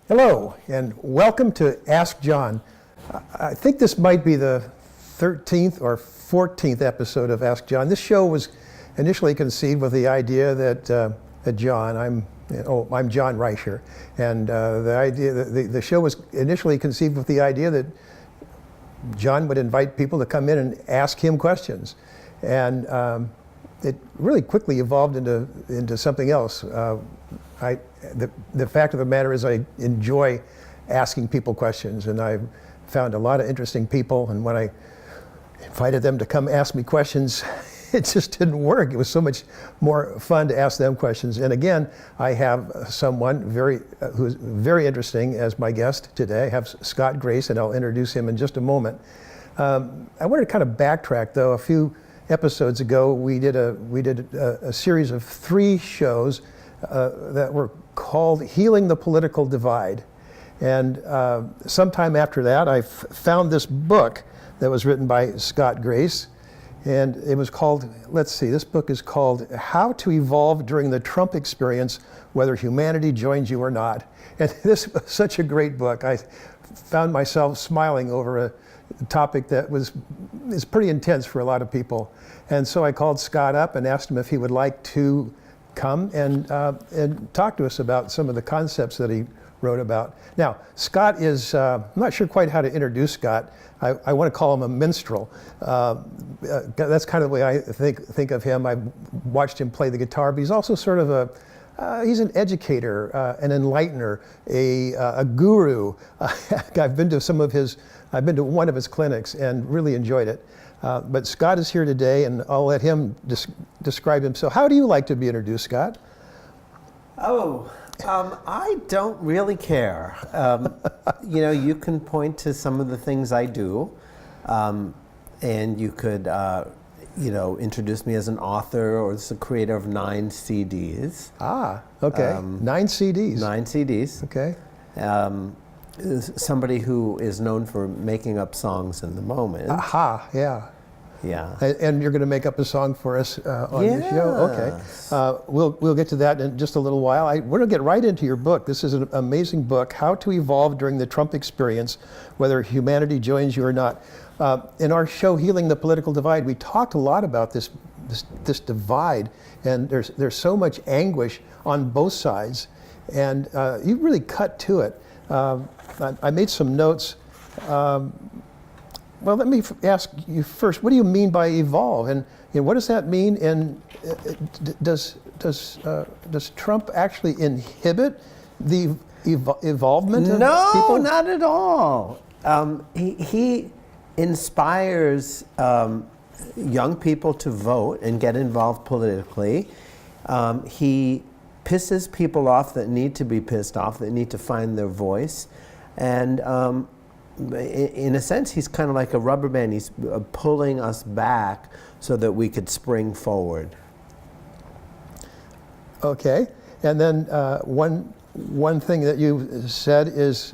Hello, and welcome to Ask John. I think this might be the 13th or 14th episode of Ask John. This show was initially conceived with the idea that I'm John Reuscher, and the show was initially conceived with the idea that John would invite people to come in and ask him questions, and it really quickly evolved into something else. The fact of the matter is I enjoy asking people questions, and I've found a lot of interesting people, and when I invited them to come ask me questions, it just didn't work. It was so much more fun to ask them questions. And again, I have someone who's very interesting as my guest today. I have Scott Grace, and I'll introduce him in just a moment. I wanted to kind of backtrack, though. A few episodes ago, we did a series of 3 shows that were called Healing the Political Divide. And sometime after that, I found this book that was written by Scott Grace. And it was called, this book is called How to Evolve During the Trump Experience, Whether Humanity Joins You or Not. And this was such a great book. I found myself smiling over a topic that is pretty intense for a lot of people. And so I called Scott up and asked him if he would like to come and talk to us about some of the concepts that he wrote about. Now, Scott is, I'm not sure quite how to introduce Scott. I want to call him a minstrel. That's kind of the way I think of him. I've watched him play the guitar, but he's also sort of he's an educator, an enlightener, a guru. I've been to one of his clinics and really enjoyed it. But Scott is here today, and I'll let him describe himself. How do you like to be introduced, Scott? I don't really care. You can point to some of the things I do, and you could, introduce me as an author or as the creator of 9 CDs. Ah, okay. 9 CDs. 9 CDs. Okay. Somebody who is known for making up songs in the moment. Aha, yeah. Yeah. And you're going to make up a song for us on the show? Okay. We'll get to that in just a little while. We're going to get right into your book. This is an amazing book, How to Evolve During the Trump Experience, Whether Humanity Joins You or Not. In our show, Healing the Political Divide, we talked a lot about this divide, and there's so much anguish on both sides, and you really cut to it. I made some notes. Well, let me ask you first, what do you mean by evolve? And what does that mean? And does Trump actually inhibit the evolvement of people? No, not at all. He inspires young people to vote and get involved politically. He pisses people off that need to be pissed off, that need to find their voice. And in a sense, he's kind of like a rubber band. He's pulling us back so that we could spring forward. Okay. And then one thing that you said is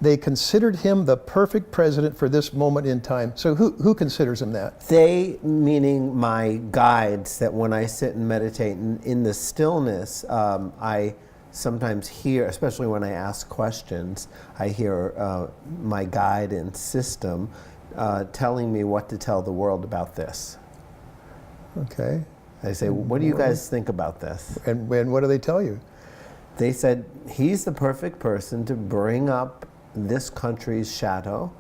they considered him the perfect president for this moment in time. So who considers him that? They, meaning my guides, that when I sit and meditate in the stillness, I sometimes hear, especially when I ask questions, I hear my guide and system telling me what to tell the world about this. Okay. I say, what do you guys think about this? And what do they tell you? They said, he's the perfect person to bring up this country's shadow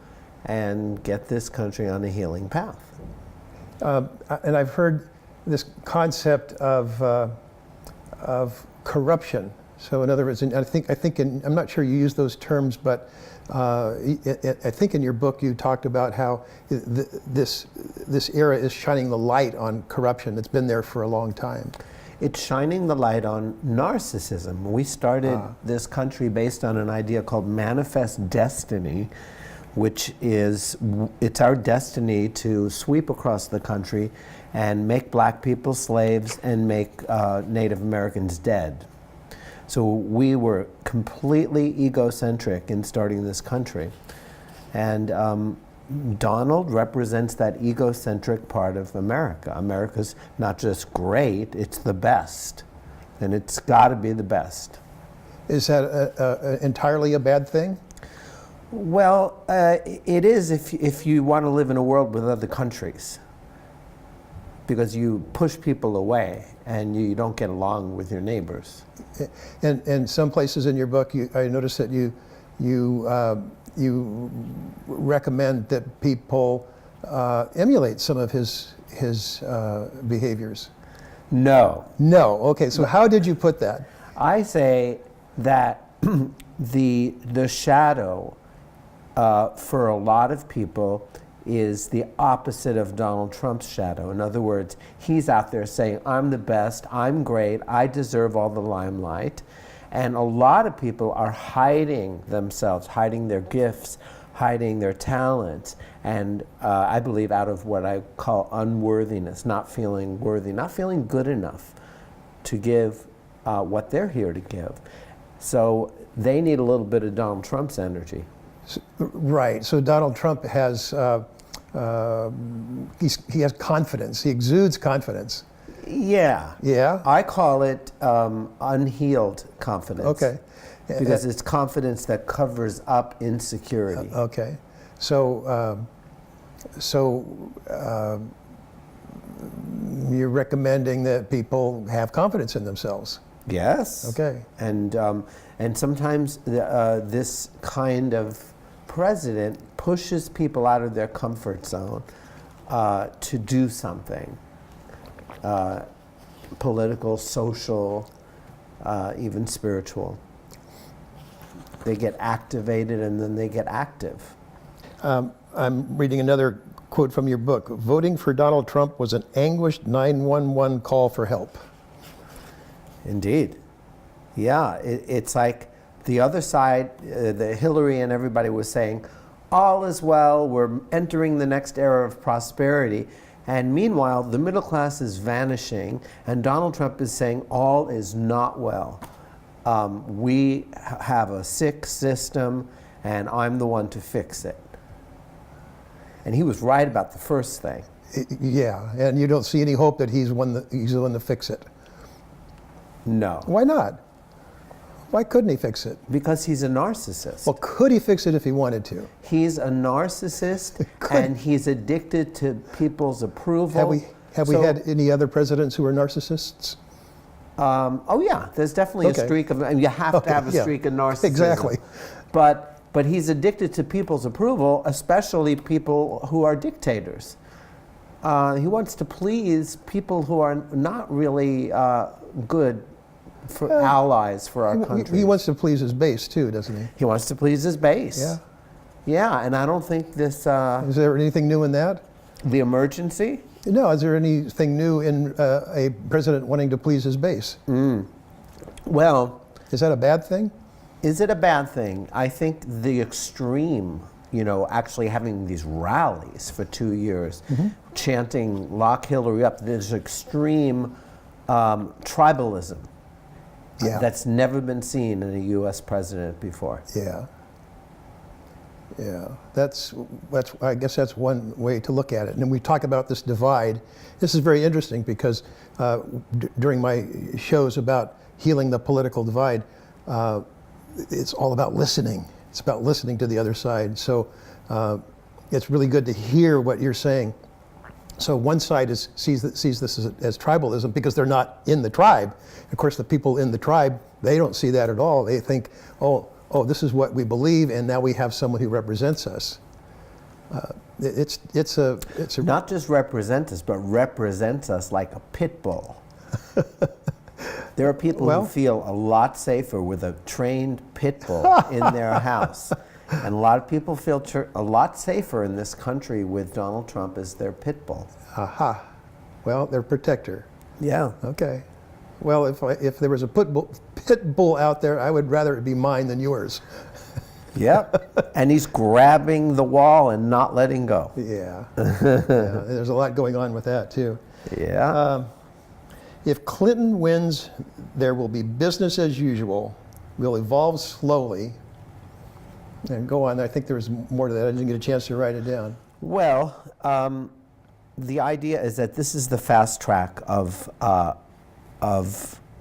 and get this country on a healing path. And I've heard this concept of corruption. So in other words, I'm not sure you use those terms, but I think in your book you talked about how this era is shining the light on corruption. It's been there for a long time. It's shining the light on narcissism. We started this country based on an idea called manifest destiny, which is, it's our destiny to sweep across the country and make black people slaves and make Native Americans dead. So we were completely egocentric in starting this country. And Donald represents that egocentric part of America. America's not just great, it's the best. And it's got to be the best. Is that entirely a bad thing? Well, it is if you want to live in a world with other countries, because you push people away and you don't get along with your neighbors. And some places in your book, I noticed that you recommend that people emulate some of his behaviors. No. No. Okay. So how did you put that? I say that the shadow for a lot of people is the opposite of Donald Trump's shadow. In other words, he's out there saying, I'm the best, I'm great, I deserve all the limelight. And a lot of people are hiding themselves, hiding their gifts, hiding their talents, and I believe out of what I call unworthiness, not feeling worthy, not feeling good enough to give what they're here to give. So they need a little bit of Donald Trump's energy. Right. So Donald Trump has he has confidence. He exudes confidence. Yeah. Yeah. I call it unhealed confidence. Okay. Because it's confidence that covers up insecurity. Okay. So you're recommending that people have confidence in themselves. Yes. Okay. And sometimes this kind of president pushes people out of their comfort zone to do something. Political, social, even spiritual. They get activated and then they get active. I'm reading another quote from your book. Voting for Donald Trump was an anguished 911 call for help. Indeed. Yeah, it's like the other side, the Hillary and everybody was saying, all is well, we're entering the next era of prosperity. And meanwhile, the middle class is vanishing, and Donald Trump is saying all is not well. We have a sick system, and I'm the one to fix it. And he was right about the first thing. Yeah, and you don't see any hope that he's the one to fix it. No. Why not? Why couldn't he fix it? Because he's a narcissist. Well, could he fix it if he wanted to? He's a narcissist, and he's addicted to people's approval. Have we had any other presidents who are narcissists? Oh yeah, there's definitely a streak of, and you have to have a streak of narcissism. Exactly. But he's addicted to people's approval, especially people who are dictators. He wants to please people who are not really good for allies for our country. He wants to please his base too, doesn't he? He wants to please his base. Yeah. Yeah, and I don't think this... Is there anything new in that? The emergency? No, is there anything new in a president wanting to please his base? Well... Is that a bad thing? Is it a bad thing? I think the extreme, actually having these rallies for 2 years, chanting, lock Hillary up, there's extreme tribalism. Yeah. That's never been seen in a U.S. president before. Yeah. Yeah, that's I guess that's one way to look at it. And we talk about this divide. This is very interesting because during my shows about healing the political divide, it's all about listening. It's about listening to the other side. So it's really good to hear what you're saying. So one side sees this as tribalism because they're not in the tribe. Of course, the people in the tribe, they don't see that at all. They think, oh, this is what we believe, and now we have someone who represents us. It's a not just represents us, but represents us like a pit bull. There are people who feel a lot safer with a trained pit bull in their house. And a lot of people feel a lot safer in this country with Donald Trump as their pit bull. Aha. Well, their protector. Yeah. Okay. Well, if there was a pit bull out there, I would rather it be mine than yours. Yep. And he's grabbing the wall and not letting go. Yeah. Yeah. There's a lot going on with that, too. Yeah. If Clinton wins, there will be business as usual. We'll evolve slowly. And go on. I think there's more to that. I didn't get a chance to write it down. Well, the idea is that this is the fast track of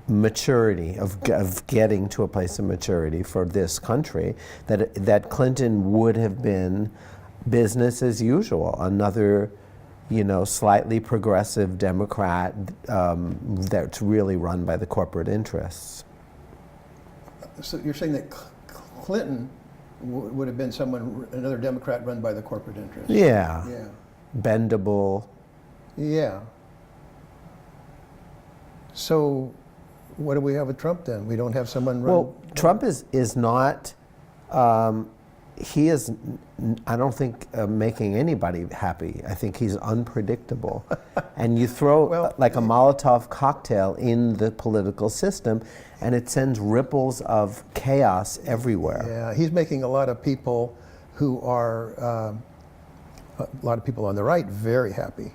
maturity, of getting to a place of maturity for this country, that Clinton would have been business as usual, another, slightly progressive Democrat that's really run by the corporate interests. So you're saying that Clinton would have been another Democrat run by the corporate interests? Yeah. Yeah. Bendable. Yeah. So what do we have with Trump then? We don't have someone run... Well, Trump is not, he is, I don't think, making anybody happy. I think he's unpredictable. And you throw like a Molotov cocktail in the political system, and it sends ripples of chaos everywhere. Yeah, he's making a lot of people who are, a lot of people on the right very happy,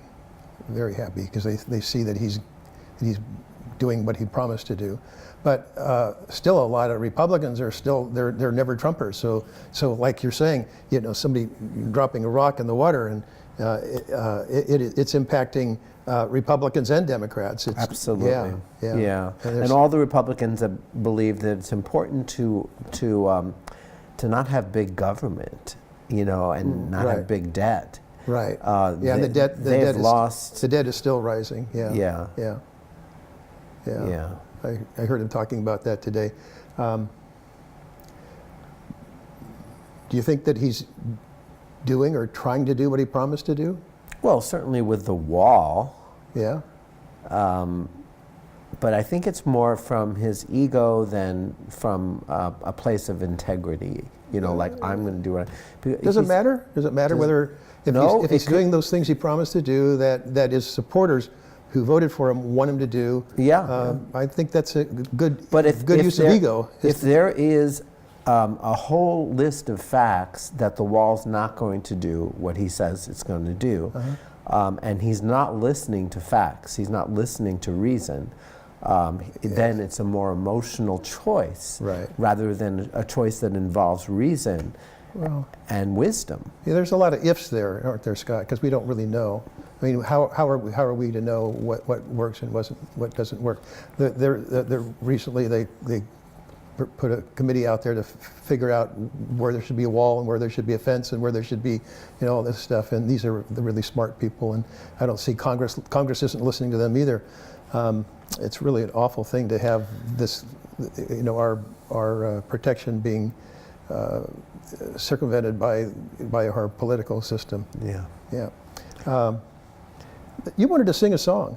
because they see that he's doing what he promised to do. But still, a lot of Republicans are still, they're never Trumpers. So like you're saying, somebody dropping a rock in the water, and it's impacting Republicans and Democrats. Absolutely. Yeah. And all the Republicans that believe that it's important to not have big government, and not have big debt. Right. And the debt is still rising. Yeah. I heard him talking about that today. Do you think that he's doing or trying to do what he promised to do? Well, certainly with the wall. Yeah. But I think it's more from his ego than from a place of integrity. Like, I'm going to do it. Does it matter? Does it matter whether if he's doing those things he promised to do that his supporters who voted for him want him to do? Yeah. I think that's a good use of ego. If there is a whole list of facts that the wall's not going to do what he says it's going to do, and he's not listening to facts, he's not listening to reason, then it's a more emotional choice, rather than a choice that involves reason and wisdom. Yeah, there's a lot of ifs there, aren't there, Scott? Because we don't really know. I mean, how are we to know what works and what doesn't work? Recently they put a committee out there to figure out where there should be a wall and where there should be a fence and where there should be, all this stuff. And these are the really smart people, and I don't see Congress isn't listening to them either. It's really an awful thing to have this, our protection being circumvented by our political system. Yeah. You wanted to sing a song.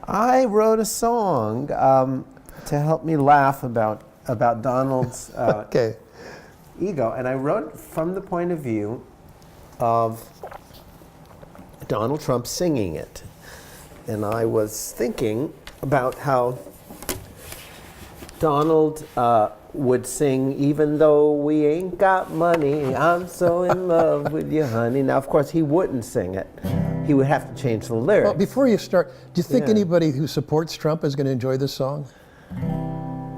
I wrote a song to help me laugh about Donald's ego, and I wrote from the point of view of Donald Trump singing it. And I was thinking about how Donald would sing, "Even though we ain't got money, I'm so in love with you, honey." Now, of course, he wouldn't sing it. He would have to change the lyrics. Well, before you start, do you think anybody who supports Trump is going to enjoy this song?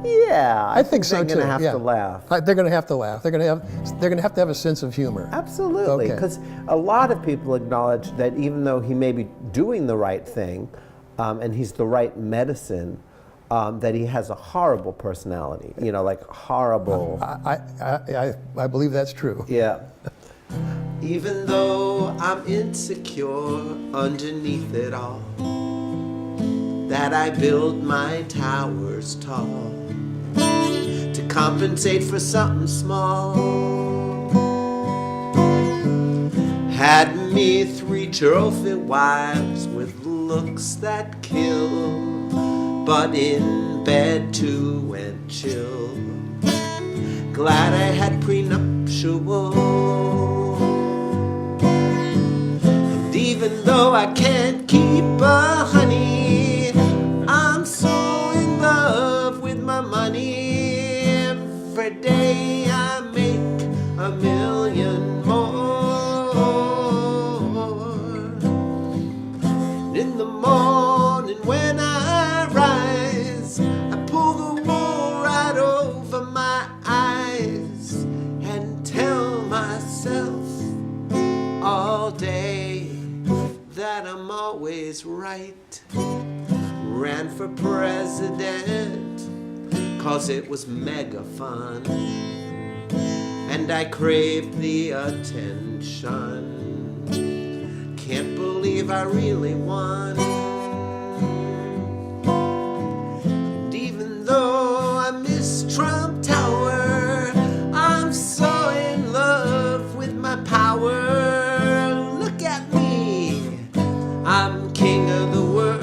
Yeah, I think so too. They're going to have to laugh. They're going to have to laugh. They're going to have to have a sense of humor. Absolutely, because a lot of people acknowledge that even though he may be doing the right thing, and he's the right medicine, that he has a horrible personality. Like horrible. I believe that's true. Yeah. Even though I'm insecure underneath it all, that I build my towers tall to compensate for something small. Had me 3 trophy wives with looks that kill, but in bed too went chill. Glad I had prenuptial. And even though I can't keep a honey, I'm so in love with my money. Every day I make $1 million more. In the morning when I rise, I pull the wool right over my eyes and tell myself all day that I'm always right ran for president, 'cause it was mega fun, and I craved the attention. Can't believe I really won. And even though I miss Trump Tower, I'm so in love with my power. Look at me, I'm king of the world.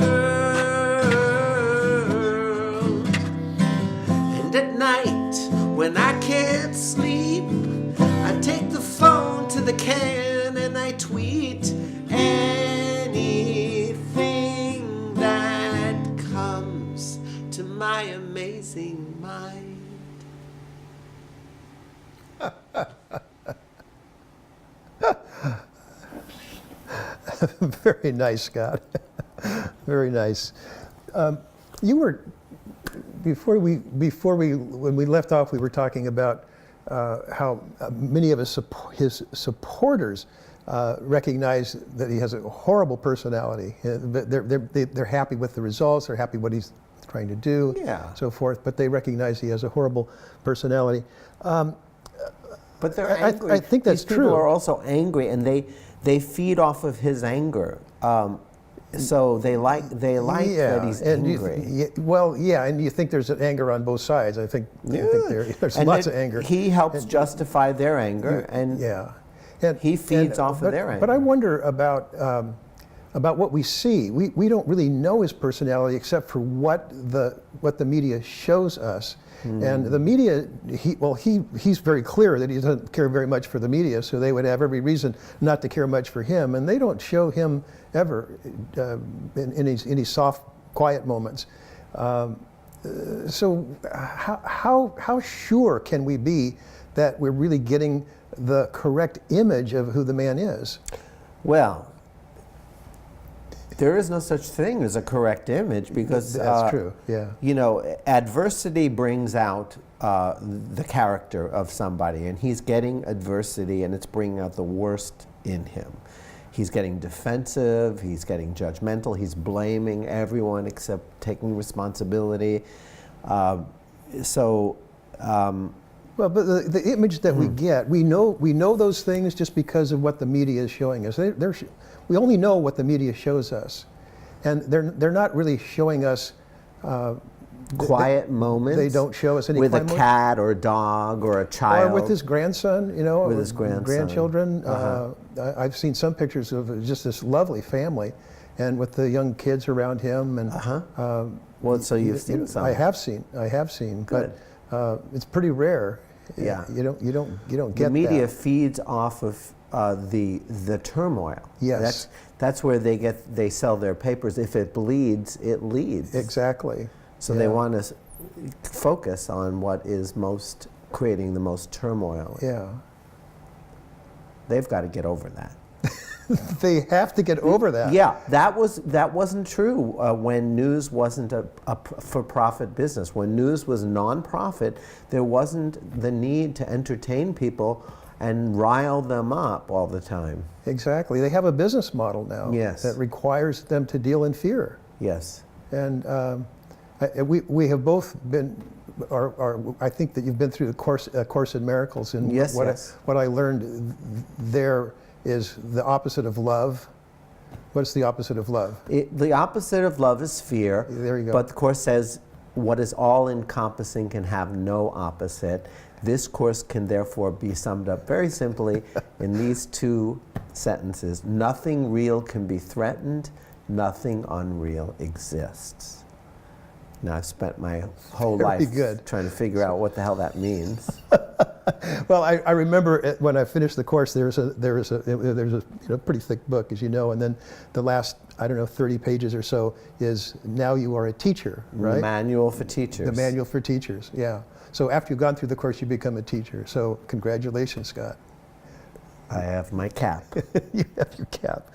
And at night, when I can't sleep, I take the phone to the can and I tweet anything that comes to my amazing mind. Very nice, Scott. Very nice. You were when we left off, we were talking about how many of his supporters recognize that he has a horrible personality. They're happy with the results. They're happy what he's trying to do, Yeah. so forth. But they recognize he has a horrible personality. But they're angry. I think that's These people true. are also angry, and they feed off of his anger. So they like that he's angry. And you think there's an anger on both sides. I think there's And lots of anger. He helps justify their anger, and he feeds off of their anger. But I wonder about what we see. We don't really know his personality except for what the media shows us. And the media, he's very clear that he doesn't care very much for the media, so they would have every reason not to care much for him. And they don't show him ever in any soft, quiet moments. So how sure can we be that we're really getting the correct image of who the man is? Well, there is no such thing as a correct image, because that's true. Yeah. You know, adversity brings out the character of somebody, and he's getting adversity, and it's bringing out the worst in him. He's getting defensive. He's getting judgmental. He's blaming everyone except taking responsibility. Well, but the image that we get, we know those things just because of what the media is showing us. We only know what the media shows us, and they're not really showing us quiet moments. They don't show us any with a quiet cat or a dog or a child. Or with his grandson, with his grandson. Grandchildren. I've seen some pictures of just this lovely family, and with the young kids around him. And well, so you've seen some. I have seen, Good. but it's pretty rare. Yeah. You don't get the media that. feeds off of the turmoil. Yes. That's where they sell their papers. If it bleeds, it leads. Exactly. So they want to focus on what is creating the most turmoil. Yeah. They've got to get over that. They have to get over that. Yeah, that wasn't true when news wasn't a for-profit business. When news was non-profit, there wasn't the need to entertain people and rile them up all the time. Exactly. They have a business model now that requires them to deal in fear. Yes. And we have both been, I think that you've been through the Course in Miracles, and what I learned there is the opposite of love. What's the opposite of love? The opposite of love is fear. There you go. But the Course says what is all-encompassing can have no opposite. This Course can therefore be summed up very simply in these two sentences. Nothing real can be threatened. Nothing unreal exists. Now, I've spent my whole life trying to figure out what the hell that means. Well, I remember when I finished the course, there's a pretty thick book, as you know, and then the last 30 pages or so is now you are a teacher, right? Manual for teachers. The manual for teachers, yeah. So after you've gone through the course, you become a teacher. So congratulations, Scott. I have my cap. You have your cap.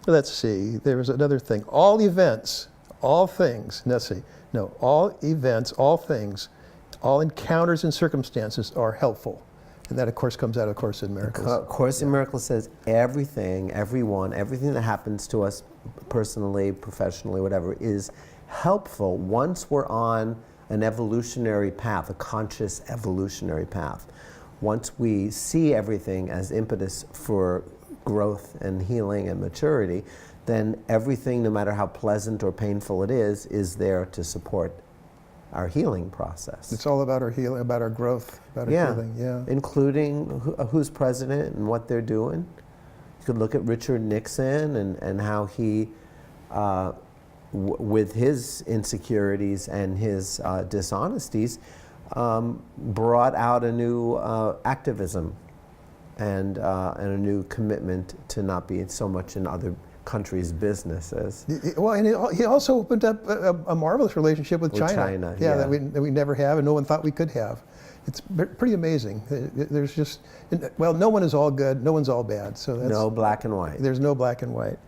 Let's see. There was another thing. All events. All things, all events, all things, all encounters and circumstances are helpful. And that, of course, comes out of Course in Miracles. Course in Miracles says everything, everything that happens to us personally, professionally, whatever, is helpful once we're on an evolutionary path, a conscious evolutionary path. Once we see everything as impetus for growth and healing and maturity, then everything, no matter how pleasant or painful it is there to support our healing process. It's all about our healing, about our growth, about our healing. Yeah. Including who's president and what they're doing. You could look at Richard Nixon and how he, with his insecurities and his dishonesties, brought out a new activism and a new commitment to not be so much in other countries' businesses. Well, and he also opened up a marvelous relationship with China. Yeah. That we never have, and no one thought we could have. It's pretty amazing. There's just, well, no one is all good, no one's all bad. So that's, no black and white. There's no black and white.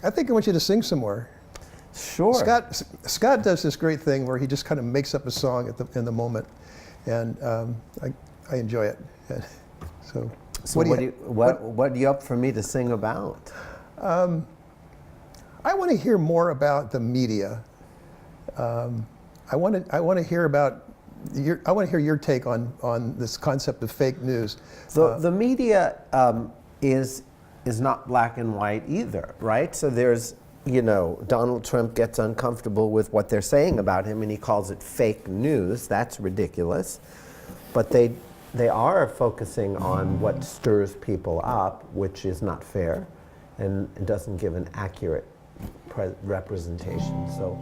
I think I want you to sing some more. Sure. Scott does this great thing where he just kind of makes up a song in the moment, and I enjoy it. So what are you up for me to sing about? I want to hear more about the media. I want to hear about I want to hear your take on this concept of fake news. The media is not black and white either, right? So there's, Donald Trump gets uncomfortable with what they're saying about him and he calls it fake news. That's ridiculous. But they are focusing on what stirs people up, which is not fair and doesn't give an accurate representation. So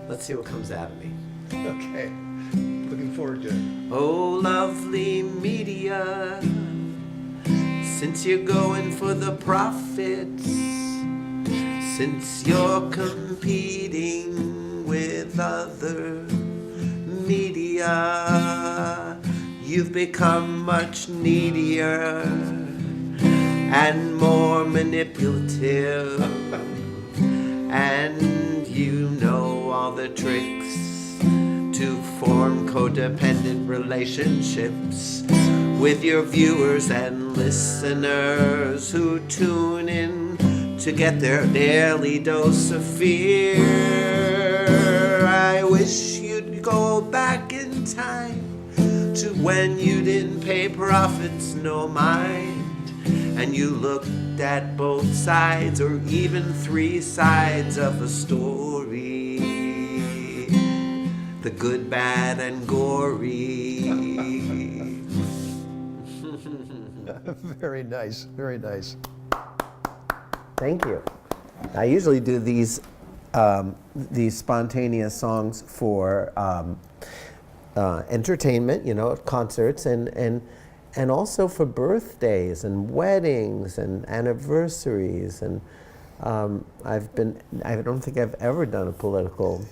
let's see what comes out of me. Okay, looking forward to it. Oh, lovely media, since you're going for the profits, since you're competing with other media, you've become much needier and more manipulative, and you know all the tricks to form codependent relationships with your viewers and listeners who tune in to get their daily dose of fear. I wish you'd go back in time to when you didn't pay prophets no mind, and you looked at both sides or even three sides of a story, the good, bad, and gory. Very nice, very nice. Thank you. I usually do these spontaneous songs for entertainment, at concerts, and also for birthdays and weddings and anniversaries. And I don't think I've ever done a political.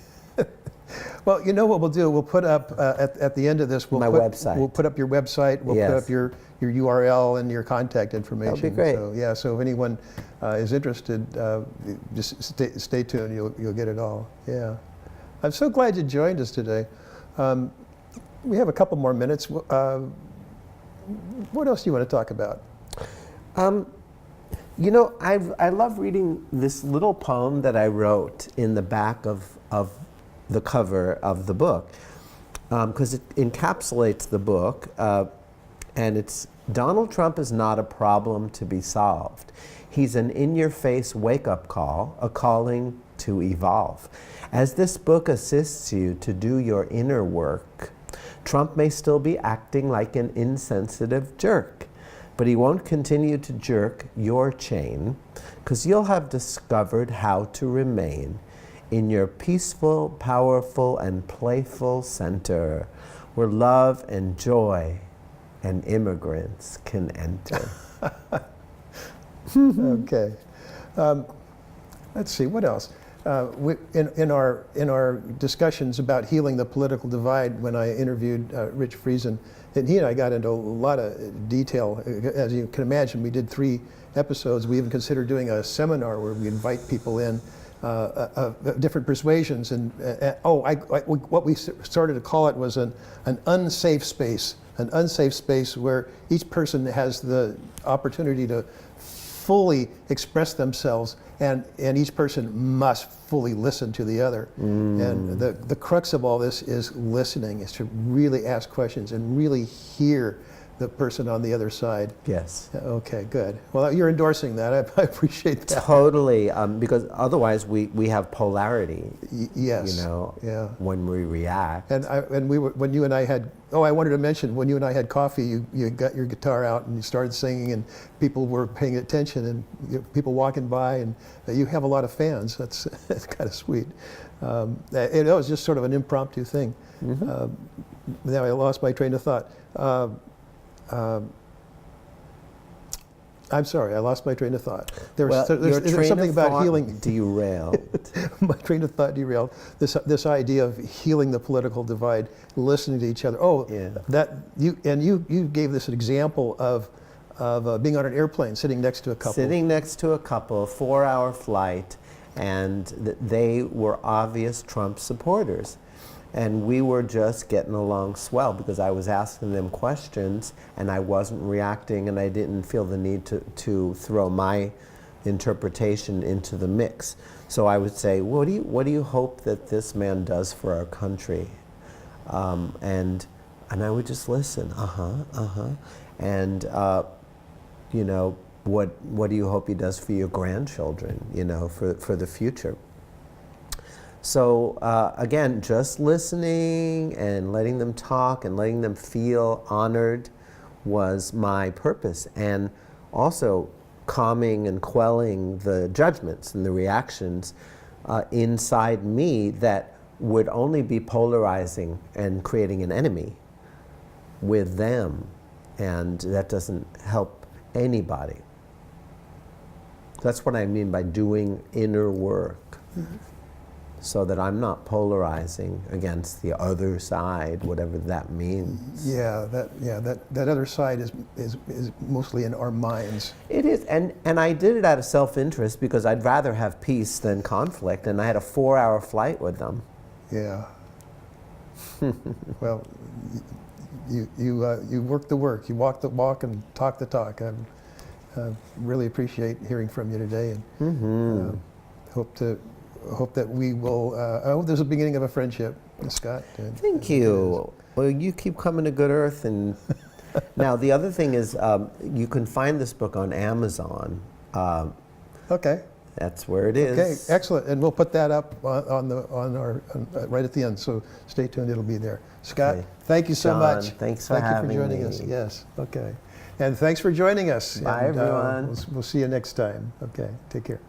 Well, you know what we'll do? We'll put up at the end of this. Website. We'll put up your website. We'll put up your URL and your contact information. That'd be great. So so if anyone is interested, just stay tuned. You'll get it all. Yeah, I'm so glad you joined us today. We have a couple more minutes. What else do you want to talk about? I love reading this little poem that I wrote in the back of the cover of the book, because it encapsulates the book, and it's Donald Trump is not a problem to be solved. He's an in-your-face wake-up call, a calling to evolve. As this book assists you to do your inner work, Trump may still be acting like an insensitive jerk, but he won't continue to jerk your chain, because you'll have discovered how to remain in your peaceful, powerful, and playful center, where love and joy and immigrants can enter. Okay. Let's see, what else? In our discussions about healing the political divide, when I interviewed Rich Friesen, and he and I got into a lot of detail. As you can imagine, we did 3 episodes. We even considered doing a seminar where we invite people in different persuasions. And what we started to call it was an unsafe space. An unsafe space where each person has the opportunity to fully express themselves, and each person must fully listen to the other. And the crux of all this is listening, is to really ask questions and really hear the person on the other side. Yes. Okay, good. Well, you're endorsing that. I appreciate that. Totally, because otherwise we have polarity. Yes. You know, yeah. when we react. And when you and I had, I wanted to mention, when you and I had coffee, you got your guitar out and you started singing, and people were paying attention, and people walking by, and you have a lot of fans. That's kind of sweet. It was just sort of an impromptu thing. Now I lost my train of thought. I'm sorry, I lost my train of thought. There's something about healing. Derailed. My train of thought derailed. This idea of healing the political divide, listening to each other. You gave this an example of being on an airplane, sitting next to a couple. Sitting next to a couple, 4-hour flight, and they were obvious Trump supporters. And we were just getting along swell because I was asking them questions and I wasn't reacting, and I didn't feel the need to throw my interpretation into the mix. So I would say, what do you hope that this man does for our country? And I would just listen, and you know, what do you hope he does for your grandchildren, you know, for the future? So again, just listening and letting them talk and letting them feel honored was my purpose, and also calming and quelling the judgments and the reactions inside me that would only be polarizing and creating an enemy with them, and that doesn't help anybody. That's what I mean by doing inner work. So that I'm not polarizing against the other side, whatever that means. Yeah, that other side is mostly in our minds. It is, and I did it out of self-interest because I'd rather have peace than conflict, and I had a 4-hour flight with them. Yeah. Well, you work the work, you walk the walk, and talk the talk. I really appreciate hearing from you today, and hope that we will. I hope there's a beginning of a friendship, Scott. Thank you. Well, you keep coming to Good Earth, and now the other thing is, you can find this book on Amazon. Okay. That's where it is. Okay, excellent, and we'll put that up on our right at the end. So stay tuned; it'll be there. Scott, Okay. Thank you so John, much. thanks for having you for joining me. us. Yes. Okay. And thanks for joining us. Bye, and, everyone. We'll see you next time. Okay. Take care.